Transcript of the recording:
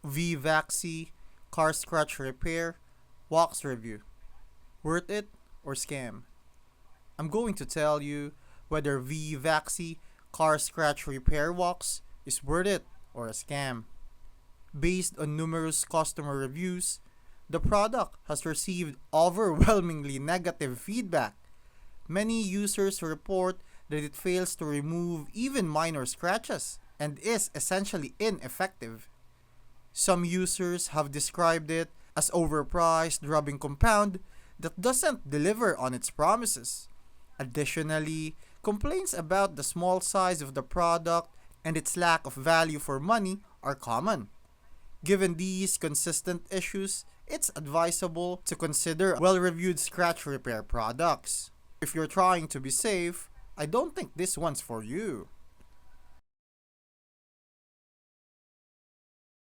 V Vaxy car scratch repair wax review. Worth it or scam? I'm going to tell you whether V Vaxy car scratch repair wax is worth it or a scam. Based on numerous customer reviews, the product has received overwhelmingly negative feedback. Many users report that it fails to remove even minor scratches and is essentially ineffective. Some users have described it as overpriced rubbing compound that doesn't deliver on its promises. Additionally, complaints about the small size of the product and its lack of value for money are common. Given these consistent issues, it's advisable to consider well reviewed scratch repair products. If you're trying to be safe, I don't think this one's for you.